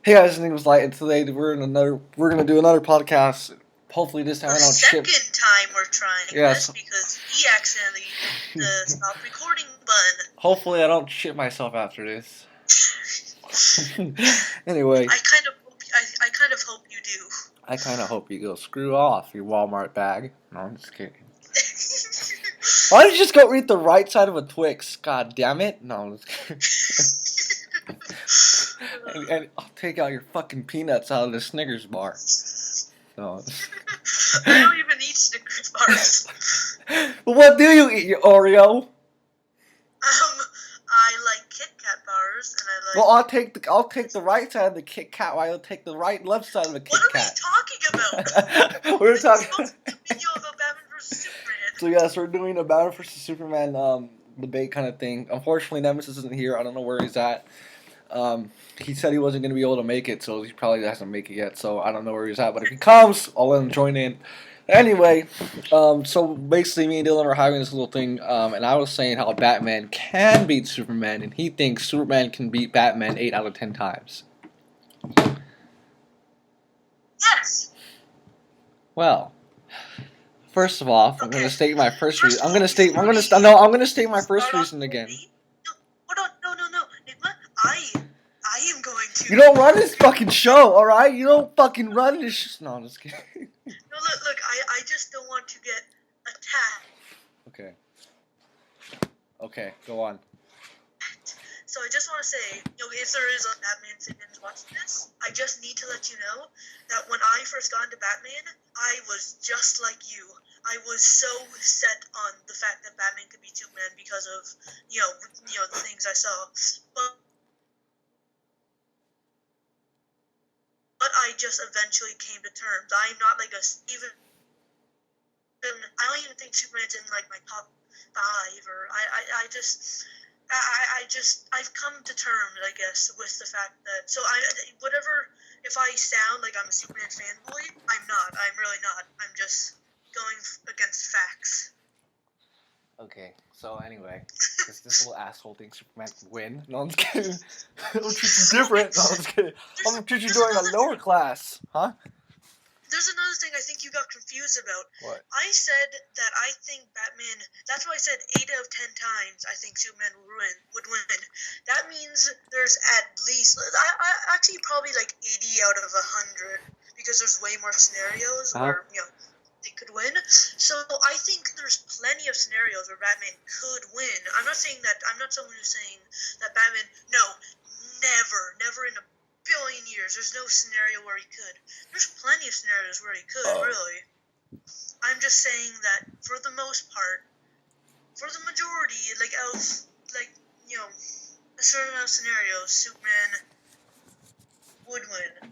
Hey guys, my name is Light, and today we're gonna do another podcast. Hopefully this time The I don't ship. second time we're trying Yes. this because he accidentally hit the stop recording button. Hopefully I don't shit myself after this. Anyway, I kind of hope you do. I kind of hope you go screw off, you Walmart bag. No, I'm just kidding. Why don't you just go read the right side of a Twix? God damn it! No, I'm just kidding. and I'll take out your fucking peanuts out of the Snickers bar. No. I don't even eat Snickers bars. Well, what do you eat, you Oreo? I like Kit Kat bars, and I like. Well, I'll take the right side of the Kit Kat, while you'll take the left side of the Kit What are Kat. we talking about? We're talking. It's a video about Batman vs Superman. So yes, we're doing a Batman vs Superman debate kind of thing. Unfortunately, Nemesis isn't here. I don't know where he's at. He said he wasn't going to be able to make it, so he probably hasn't make it yet. So I don't know where he's at. But if he comes, I'll let him join in. Anyway, so basically, me and Dylan were having this little thing, and I was saying how Batman can beat Superman, and he thinks Superman can beat Batman 8 out of 10 times. Yes. Well, first of all, I'm going to state my first reason. I'm going to state my first reason again. No, Nigma, I am going to. You don't run this fucking show, all right? You don't fucking run this. No, I'm just kidding. No, look, I just don't want to get attacked. Okay, go on. So I just want to say, if there is a Batman fans watching this, I just need to let you know that when I first got into Batman, I was just like you. I was so set on the fact that Batman could beat Superman because of, the things I saw. But I just eventually came to terms. I'm not like I don't even think Superman's in like my top 5, or I've come to terms, I guess, with the fact that, if I sound like I'm a Superman fanboy, I'm not. I'm really not. I'm just going against facts. Okay, so anyway, this little asshole thinks Superman can win. No, I'm just kidding. I'm gonna treat you different. No, I'm just kidding. I'm gonna treat you during a lower class. Huh? There's another thing I think you got confused about. What? I said that I think Batman. That's why I said 8 out of 10 times I think Superman would win. That means there's at least, actually probably like 80 out of 100, because there's way more scenarios where they could win. So I think there's plenty of scenarios where Batman could win. I'm not someone who's saying that Batman. No, never in a billion years. There's no scenario where he could. There's plenty of scenarios where he could, really. I'm just saying that for the most part, for the majority, a certain amount of scenarios, Superman would win.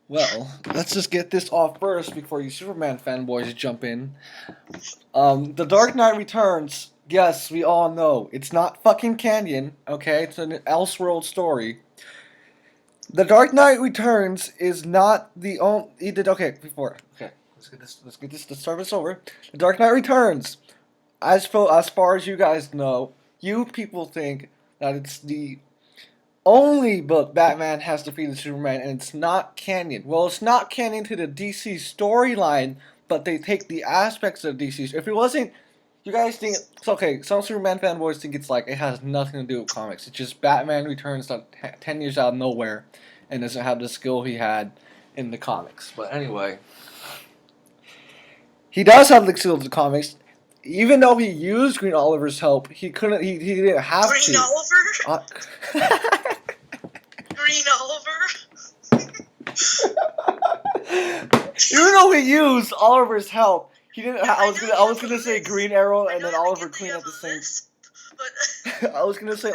Well, let's just get this off first before you Superman fanboys jump in. The Dark Knight Returns. Yes, we all know it's not fucking canon. Okay, it's an Elseworld story. The Dark Knight Returns is not the only. Let's get this. Let's start this over. The Dark Knight Returns. As far as you guys know, you people think that it's the only book Batman has defeated Superman, and it's not canon. Well, it's not canon to the DC storyline, but they take the aspects of DC. If it wasn't, you guys think it's okay. Some Superman fanboys think it's like it has nothing to do with comics. It's just Batman returns 10 years out of nowhere and doesn't have the skill he had in the comics. But anyway, he does have the skill of the comics. Even though he used Green Oliver's help, he couldn't. He didn't have Green to. Oliver. Green Oliver. Even though he used Oliver's help, he didn't. I was gonna say Green Arrow and then Oliver Queen at the same. But I was gonna say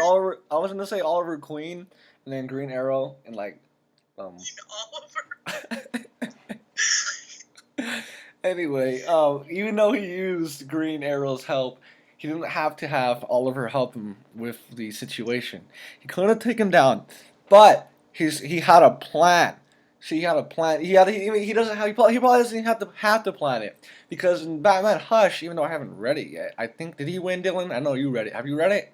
Oliver Queen and then Green Arrow and like. Oliver. Anyway, even though he used Green Arrow's help, he didn't have to have Oliver help him with the situation. He couldn't take him down, but he had a plan. He had a plan. He probably doesn't have to plan it, because in Batman Hush, even though I haven't read it yet, I think, did he win, Dylan? I know you read it. Have you read it?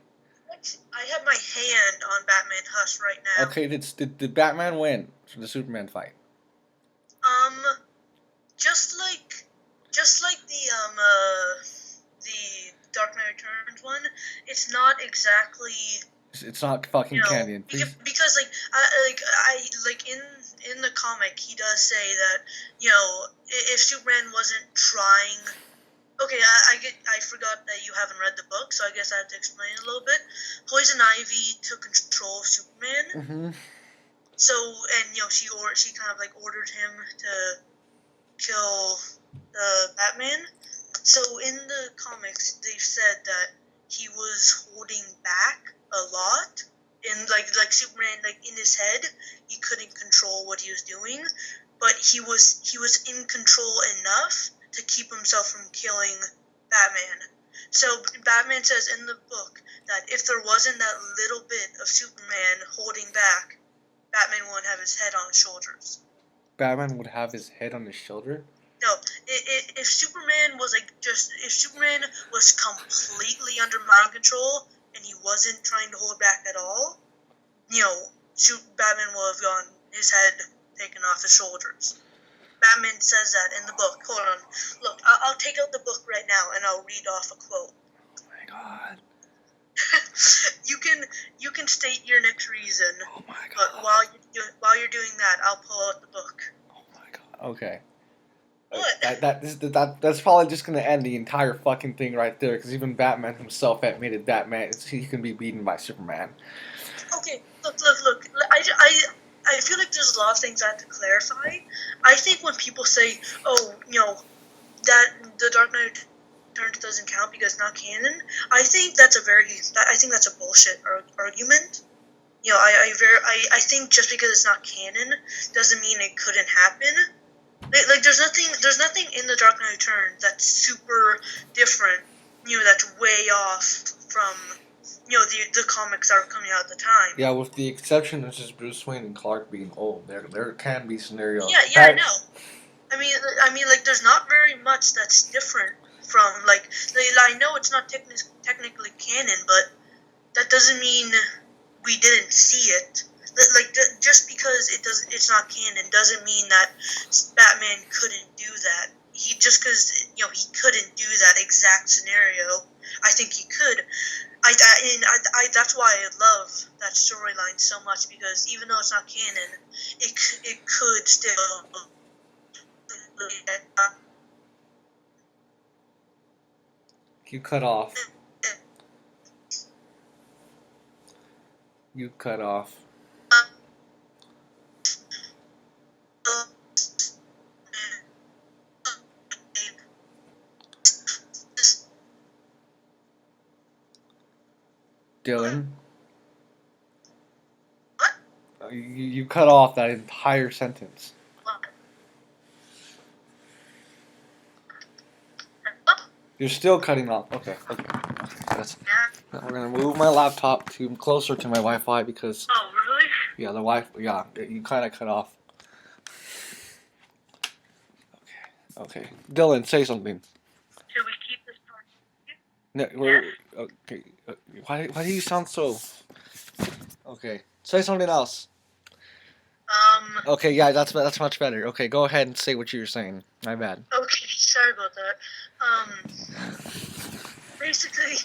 I have my hand on Batman Hush right now. Okay, did Batman win the Superman fight? Just like the Dark Knight Returns one, it's not exactly, It's not fucking canon. Please. because in the comic he does say that, if Superman wasn't trying. Okay, I forgot that you haven't read the book, so I guess I have to explain a little bit. Poison Ivy took control of Superman. Mm-hmm. So, and she kind of like ordered him to kill Batman. So in the comics, they've said that he was holding back a lot. In like Superman, like in his head, he couldn't control what he was doing, but he was in control enough to keep himself from killing Batman. So Batman says in the book that if there wasn't that little bit of Superman holding back, Batman wouldn't have his head on his shoulders. Batman would have his head on his shoulder? No, if Superman was if Superman was completely under mind control and he wasn't trying to hold back at all, Batman would have gotten his head taken off his shoulders. Batman says that in the book. Hold on. Look, I'll take out the book right now and I'll read off a quote. Oh my god. You can state your next reason. Oh my god. But while you're doing that, I'll pull out the book. Oh my god. Okay. What? That's probably just gonna end the entire fucking thing right there, because even Batman himself admitted he can be beaten by Superman. Okay, look. I feel like there's a lot of things I have to clarify. I think when people say, that the Dark Knight Returns doesn't count because it's not canon, I think that's a bullshit argument. I think just because it's not canon doesn't mean it couldn't happen. Like there's nothing in the Dark Knight Returns that's super different, that's way off from, the comics that were coming out at the time. Yeah, with the exception of just Bruce Wayne and Clark being old, there can be scenarios. Yeah, I know. I mean, like there's not very much that's different from I know it's not technically canon, but that doesn't mean we didn't see it. Just because it's not canon doesn't mean that Batman couldn't do that. Just because he couldn't do that exact scenario, I think he could. I that's why I love that storyline so much, because even though it's not canon, it could still. You cut off. You cut off. Dylan? What? You cut off that entire sentence. You're still cutting off. Okay. We're gonna move my laptop closer to my Wi-Fi because. Oh, really? Yeah, the Wi-Fi. Yeah, you kind of cut off. Okay. Dylan, say something. Should we keep this part? No, okay. Why do you sound so? Okay. Say something else. Okay, yeah, that's much better. Okay, go ahead and say what you were saying. My bad. Okay, sorry about that. Basically,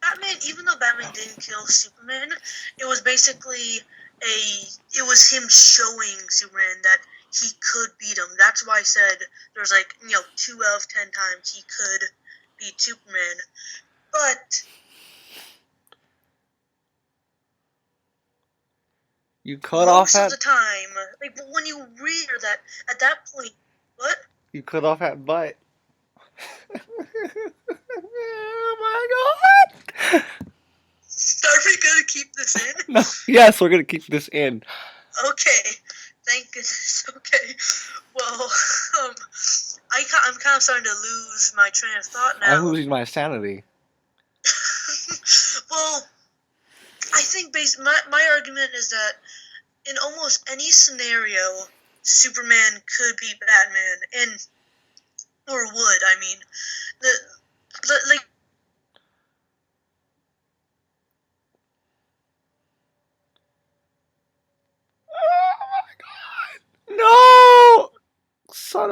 Batman. Even though Batman didn't kill Superman, it was basically it was him showing Superman that he could beat him. That's why I said there's 2 out of 10 times he could beat Superman, but. You cut off at... Most of the time, but when you read that, at that point, what? You cut off at butt. Oh my god! Are we gonna keep this in? No, yes, we're gonna keep this in. Okay, thank goodness. Okay, well, I'm kind of starting to lose my train of thought now. I'm losing my sanity. Well, I think my argument is that in almost any scenario, Superman could beat Batman, or would. I mean,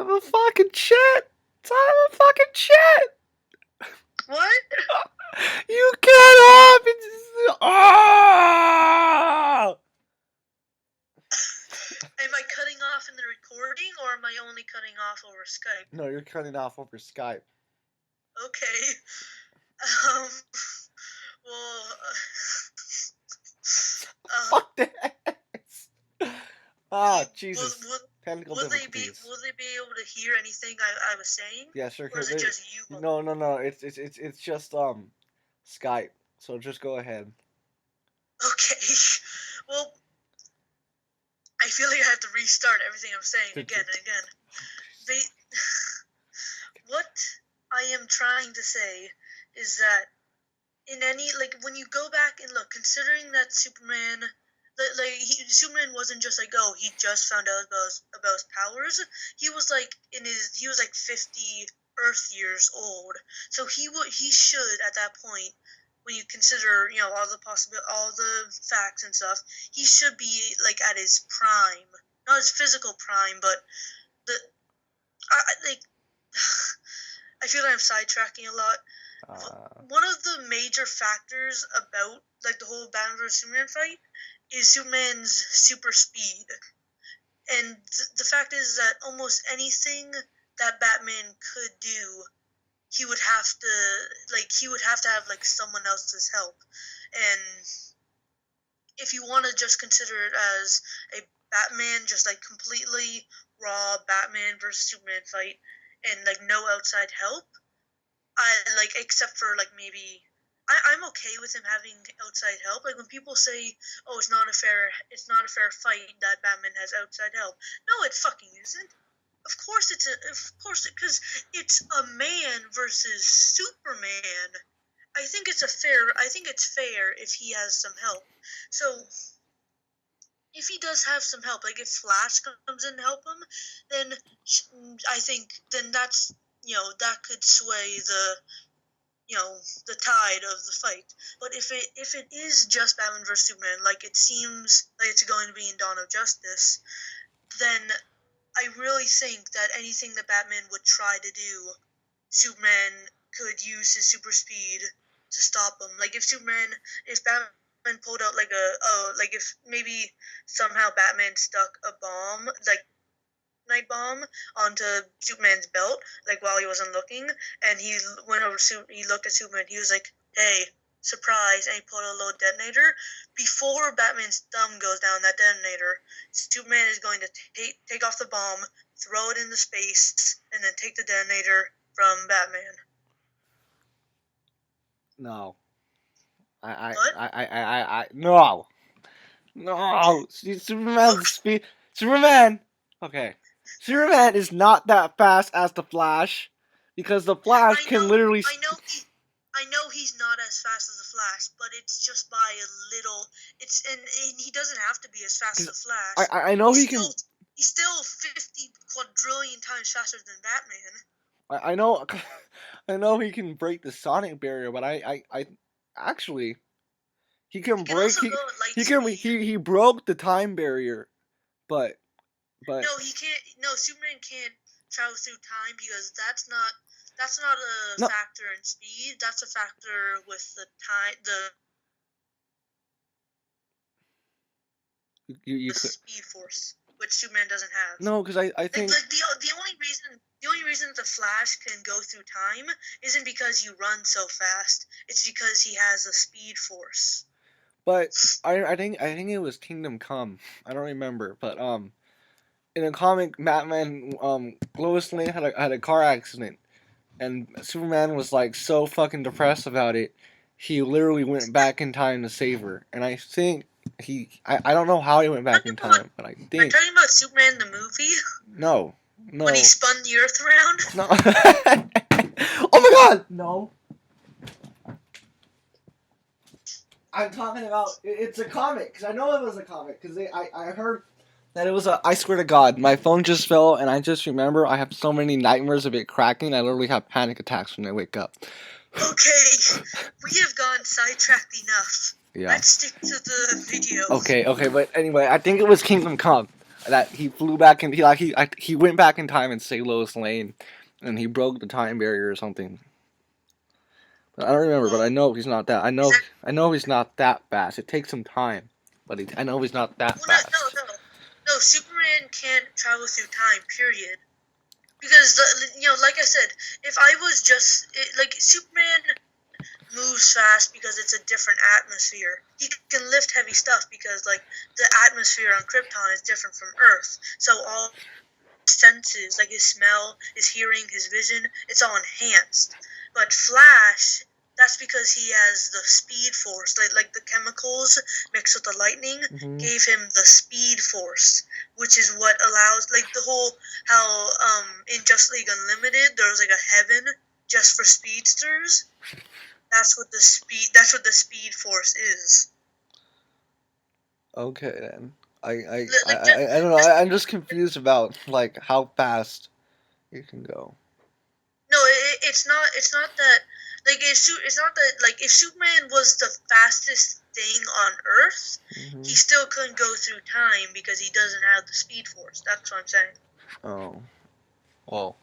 I'm a fucking shit. I'm a fucking shit. What? You cannot. Oh! Am I cutting off in the recording, or am I only cutting off over Skype? No, you're cutting off over Skype. Okay. Well. Fuck this. Ah, Jesus. Will Technical they be difficulties. able to hear anything I was saying? Yeah, sure. Or is it just you? No. It's just Skype. So just go ahead. Okay. Well, I feel like I have to restart everything I'm saying again and again. What I am trying to say is that in any, like, when you go back and look, considering that Superman, Superman wasn't just like, oh, he just found out about his powers. He was like 50 Earth years old. So he should at that point, when you consider, you know, all the facts and stuff, he should be like at his prime, not his physical prime, but I feel like I'm sidetracking a lot. One of the major factors about like the whole Batman vs Superman fight is Superman's super speed, and the fact is that almost anything that Batman could do, he would have to have like someone else's help. And if you want to just consider it as a Batman, just like completely raw Batman versus Superman fight, and like no outside help, except for like maybe I'm okay with him having outside help. Like when people say, "Oh, it's not a fair fight that Batman has outside help." No, it fucking isn't. Of course, because it's a man versus Superman. I think it's fair if he has some help. So if he does have some help, like if Flash comes in to help him, then I think that's, you know, that could sway the tide of the fight. But if it is just Batman vs Superman, like it seems like it's going to be in Dawn of Justice, then I really think that anything that Batman would try to do, Superman could use his super speed to stop him. Like if Batman pulled out if maybe somehow Batman stuck a bomb, like night bomb, onto Superman's belt, like while he wasn't looking, and he went over he looked at Superman, he was like, "Hey, surprise," and he pulled a little detonator. Before Batman's thumb goes down that detonator, Superman is going to take off the bomb, throw it into space, and then take the detonator from Batman. No. No. Superman's speed. Superman. Okay. Superman is not that fast as the Flash, because the Flash can literally. I know he's not as fast as the Flash, but it's just by a little. And he doesn't have to be as fast as the Flash. I know he can. He's still 50 quadrillion times faster than Batman. I know he can break the sonic barrier, but I actually he can break. He broke the time barrier, but. No, he can't. No, Superman can't travel through time because that's not a factor in speed. That's a factor with the time. The speed force, which Superman doesn't have. No, because I think the only reason the Flash can go through time isn't because you run so fast. It's because he has a speed force. But I think it was Kingdom Come. I don't remember, but in a comic, Batman, Lois Lane had a car accident, and Superman was like so fucking depressed about it, he literally went back in time to save her. And I think I don't know how he went back in time, but I think. Are you talking about Superman the movie? No. When he spun the Earth around? No. Oh my God! No. I'm talking about it's a comic, because I know it was a comic, because I heard. That it was I swear to God, my phone just fell, and I just remember I have so many nightmares of it cracking, I literally have panic attacks when I wake up. Okay, we have gone sidetracked enough. Yeah. Let's stick to the video. Okay, but anyway, I think it was Kingdom Come. that he flew back and he went back in time and saved Lois Lane, and he broke the time barrier or something. But I don't remember, but I know he's not that. I know he's not that fast. It takes some time, but I know he's not that fast. No. Superman can't travel through time. Period. Because like I said, if I was just like Superman moves fast because it's a different atmosphere. He can lift heavy stuff because like the atmosphere on Krypton is different from Earth. So all senses, like his smell, his hearing, his vision, it's all enhanced. But Flash, that's because he has the speed force, like the chemicals mixed with the lightning gave him the speed force, which is what allows like the whole how in Justice League Unlimited there was like a heaven just for speedsters. That's what the speed force is. Okay then. I don't know. I'm just confused about like how fast you can go. No, it's not that like it's not that like if Superman was the fastest thing on Earth, he still couldn't go through time because he doesn't have the speed force. That's what I'm saying. Oh. Well,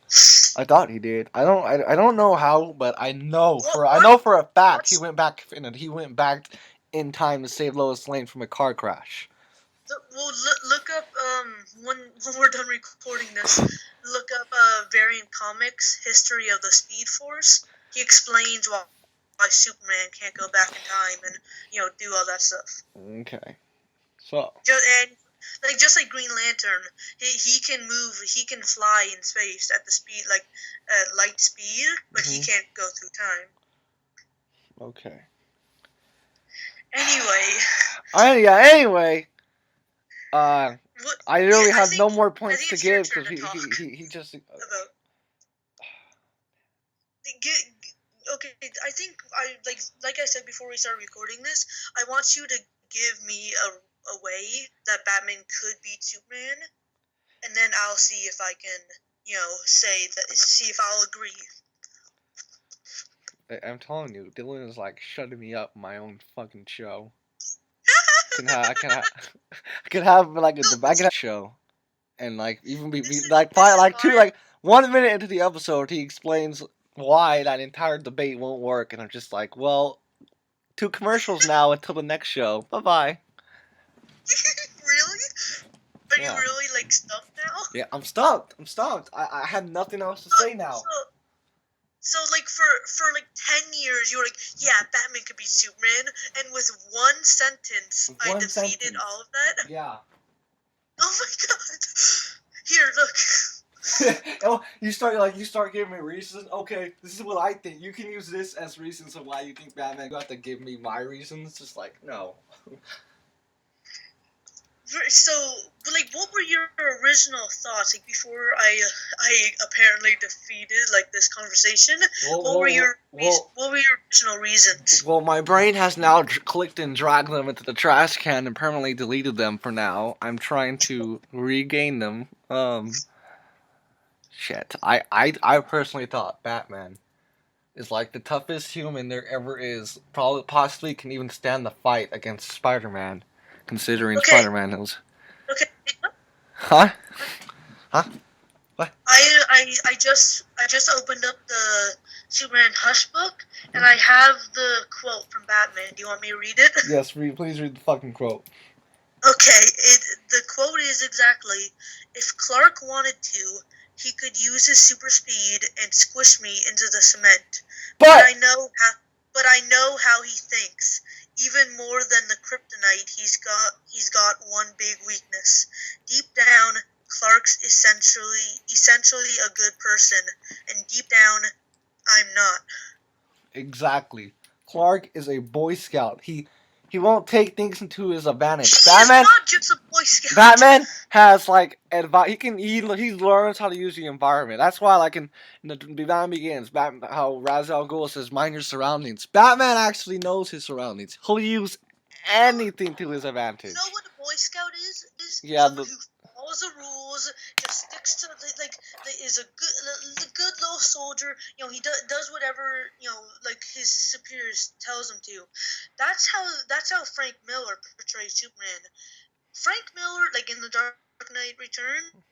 I thought he did. I don't know how, but I know for a fact he went back in time to save Lois Lane from a car crash. Well, look up when we're done recording this. Look up Variant Comics History of the Speed Force. He explains why Superman can't go back in time and do all that stuff. Okay, so just like Green Lantern, he can move, he can fly in space at the speed light speed, but he can't go through time. Okay. Anyway. I really have no more points to give because he just. Okay, I think like I said before we started recording this, I want you to give me a way that Batman could beat Superman, and then I'll see if I can see if I'll agree. I'm telling you, Dylan is like shutting me up in my own fucking show. I could have like a debate show, and like even be like probably like 1 minute into the episode, he explains why that entire debate won't work, and I'm just like, well, 2 commercials now until the next show. Bye bye. Really? Are you really like stumped now? Yeah, I'm stumped. I have nothing else to say now. So like for like 10 years you were like, yeah, Batman could beat Superman, and with one sentence I defeated all of that? Yeah. Oh my god. Here, look. Oh, you start giving me reasons. Okay, this is what I think. You can use this as reasons of why you think Batman. You have to give me my reasons. Just like no. So, like, what were your original thoughts like before I apparently defeated like this conversation? What were your original reasons? Well, my brain has now clicked and dragged them into the trash can and permanently deleted them for now. I'm trying to regain them. Shit. I personally thought Batman is like the toughest human there ever is. Probably, possibly can even stand the fight against Spider-Man. Considering Spider-Man is. Okay. Huh? What? I just opened up the Superman Hush book and I have the quote from Batman. Do you want me to read it? Yes, please read the fucking quote. Okay, the quote is exactly, if Clark wanted to, he could use his super speed and squish me into the cement. But I know how he thinks. Even more than the kryptonite, he's got one big weakness. Deep down, Clark's essentially a good person, and deep down, I'm not. Exactly. Clark is a Boy Scout. He won't take things into his advantage. He's not just a Boy Scout. Batman has like advice. He learns how to use the environment. That's why like in the Batman Begins, how Ra's al Ghul says, "Mind your surroundings." Batman actually knows his surroundings. He'll use anything to his advantage. You know what a Boy Scout is? Someone who follows the rules, just sticks to is a good little soldier. He does whatever like his superiors tells him to. That's how Frank Miller portrays Superman. Frank Miller, like in the Dark Dark Knight Return,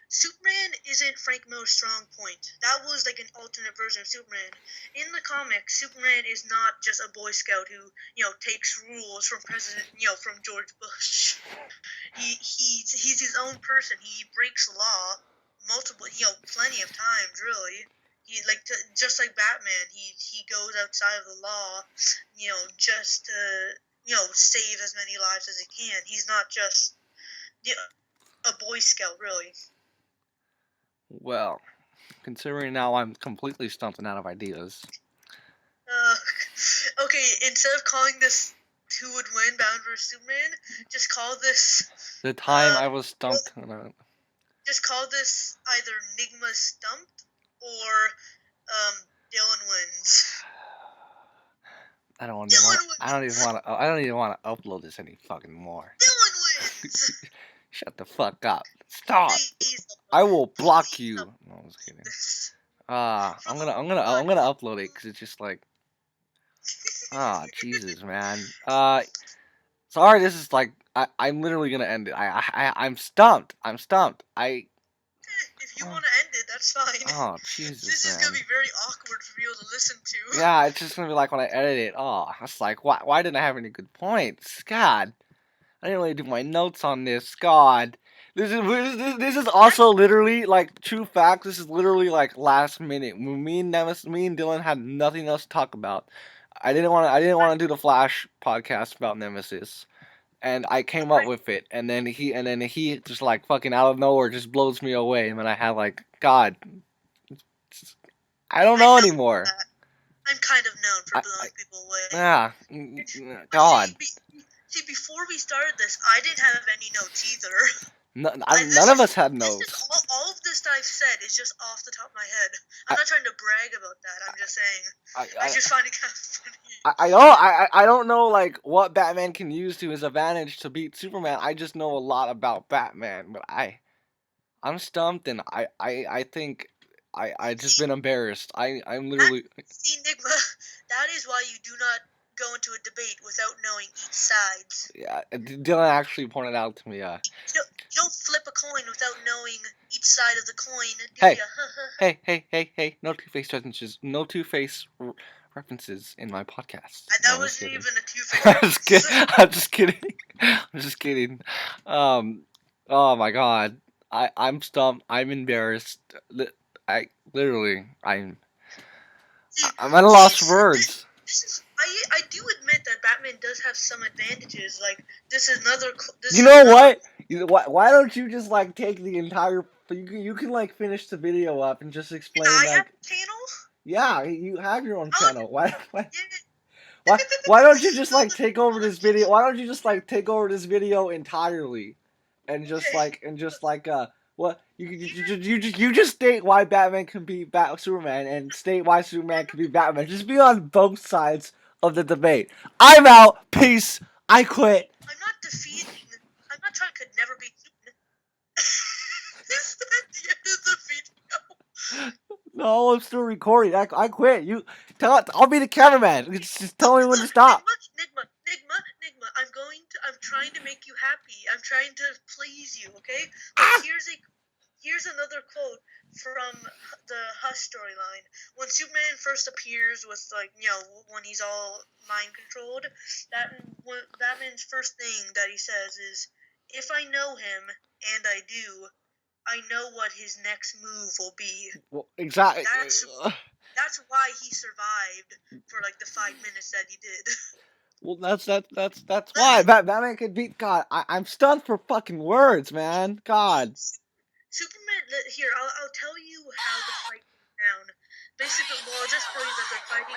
Superman isn't Frank Miller's strong point. That was like an alternate version of Superman. In the comics, Superman is not just a Boy Scout who, takes rules from from George Bush. He's his own person. He breaks law multiple, plenty of times, really. He just like Batman. He goes outside of the law, just to save as many lives as he can. He's not just a Boy Scout, really. Well, considering now I'm completely stumped and out of ideas. Okay, instead of calling this Who Would Win, Batman vs Superman, just call this The time I was stumped. Just call this either Nigma Stumped or Dylan Wins. I don't even want to upload this any fucking more. Dylan Wins. Shut the fuck up. Stop. Please, I will block you. Please. No, I was kidding. I'm gonna upload it because it's just like, Jesus, man. Sorry, this is like, I'm literally gonna end it. I'm stumped. If you want to end it, that's fine. Oh, Jesus, This is man. gonna be very awkward for people to listen to. Yeah, it's just gonna be like when I edit it. Oh, it's like, why didn't I have any good points? God, I didn't really do my notes on this. God, this is also literally like true facts. This is literally like last minute. When me and Dylan had nothing else to talk about. I didn't want to do the Flash podcast about Nemesis, and I came up with it. And then he just like fucking out of nowhere just blows me away. And then I had like, God, I don't know anymore. I'm kind of known for blowing people away. Yeah, God. See, before we started this, I didn't have any notes either. None of us had notes. All of this that I've said is just off the top of my head. I'm not trying to brag about that. I'm just saying. I just find it kind of funny. I don't know like what Batman can use to his advantage to beat Superman. I just know a lot about Batman, but I'm stumped, and I think I just been embarrassed. I'm literally. See, Nigma, that is why you do not go into a debate without knowing each side. Yeah, Dylan actually pointed out to me. You don't flip a coin without knowing each side of the coin, do Hey! No Two-Face references. No Two-Face references in my podcast. That wasn't even a Two-Face. I'm just kidding. I'm just kidding. Oh my God. I'm stumped. I'm embarrassed. I'm at a loss for words. I do admit that Batman does have some advantages. Like, this is another. What? Why don't you just like take the entire? You can like finish the video up and just explain. I like, have a channel. Yeah, you have your own channel. Why don't you just like take over this video? Why don't you just like take over this video entirely, and just like what you just state why Batman can be Superman and state why Superman can be Batman. Just be on both sides of the debate. I'm out. Peace. I quit. I'm not defeating. I'm not trying to never beat Superman. Is that the end of the video? No, I'm still recording. I quit. I'll be the cameraman. Just tell me when to stop. Nigma. I'm trying to make you happy. I'm trying to please you. Okay. Here's another quote from the Hush storyline. When Superman first appears with, when he's all mind controlled, Batman's first thing that he says is, "If I know him, and I do, I know what his next move will be." Well, exactly. That's why he survived for like the 5 minutes that he did. Well, that's why Batman could beat God. I'm stunned for fucking words, man. God. Superman. Here, I'll tell you how the fight went down. Basically, well, I'll just tell you that they're fighting.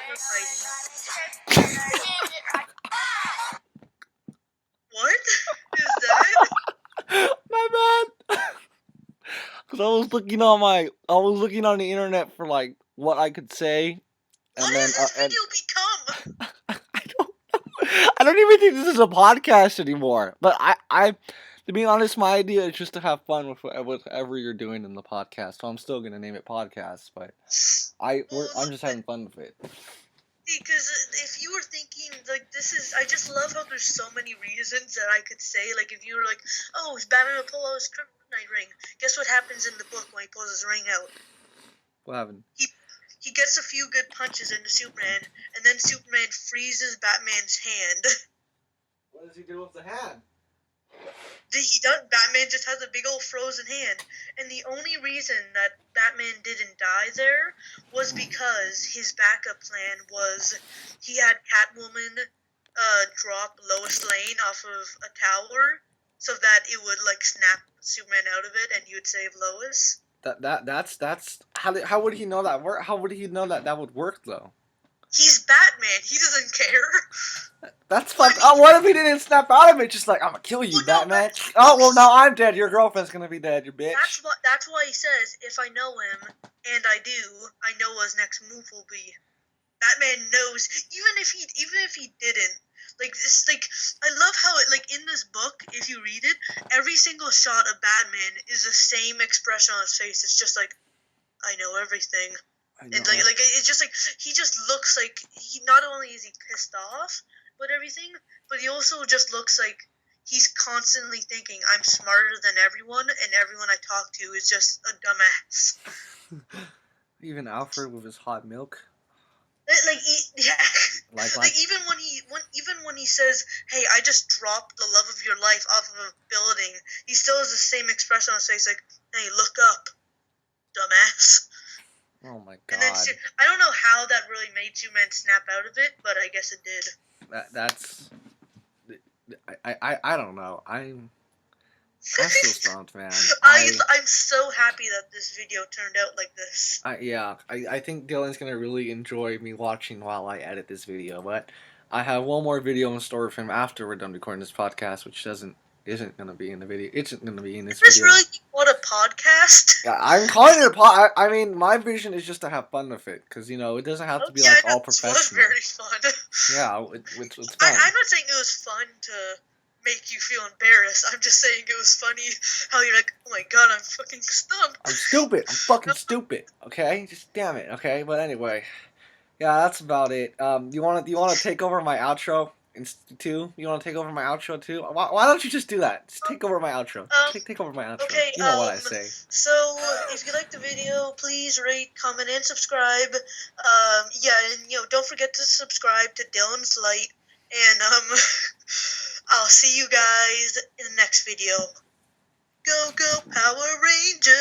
What is that? My bad. Cause I was looking on the internet for like what I could say, and what then does this video become? I don't even think this is a podcast anymore. But to be honest, my idea is just to have fun with whatever you're doing in the podcast. So I'm still gonna name it podcast, but I'm just having fun with it. Because if you were thinking, like, this is, I just love how there's so many reasons that I could say, like, if you were like, oh, is Batman will pull out his kryptonite ring, guess what happens in the book when he pulls his ring out? What happened? He gets a few good punches into Superman, and then Superman freezes Batman's hand. What does he do with the hand? Batman just has a big old frozen hand, and the only reason that Batman didn't die there was because his backup plan was he had Catwoman drop Lois Lane off of a tower so that it would like snap Superman out of it and he would save Lois. That's how would he know that work? How would he know that would work though? He's Batman. He doesn't care. That's fucked. Oh, what if he didn't snap out of it? Just like, I'm gonna kill you, Well, no, Batman. Oh, well, now I'm dead. Your girlfriend's gonna be dead, you bitch. That's why he says, if I know him, and I do, I know what his next move will be. Batman knows, even if he didn't. Like, it's like, I love how it, like, in this book, if you read it, every single shot of Batman is the same expression on his face. It's just like, I know everything. And like it's just like he just looks like he not only is he pissed off with everything, but he also just looks like he's constantly thinking I'm smarter than everyone, and everyone I talk to is just a dumbass. Even Alfred with his hot milk. Like even when he says, "Hey, I just dropped the love of your life off of a building," he still has the same expression on his face, like, "Hey, look up, dumbass." Oh my god. And then I don't know how that really made Superman snap out of it, but I guess it did. That's I don't know. I'm still stumped, man. I'm so happy that this video turned out like this. I think Dylan's gonna really enjoy me watching while I edit this video, but I have one more video in store for him after we're done recording this podcast, which isn't gonna be in the video. It's gonna be in this video. Is this really what a podcast? Yeah, I'm calling it a pod. I mean, my vision is just to have fun with it, because it doesn't have to be like all professional. It was very fun. Yeah, it's fun. I'm not saying it was fun to make you feel embarrassed. I'm just saying it was funny how you're like, oh my god, I'm fucking stumped. I'm stupid. I'm fucking stupid. Okay, just damn it. Okay, but anyway, yeah, that's about it. You want to take over my outro? Too? You want to take over my outro too? Why don't you just do that? Just take over my outro. Take over my outro. Okay, you know what I say. So, if you liked the video, please rate, comment, and subscribe. Yeah, and don't forget to subscribe to Dylan's Light. And I'll see you guys in the next video. Go, go, Power Rangers!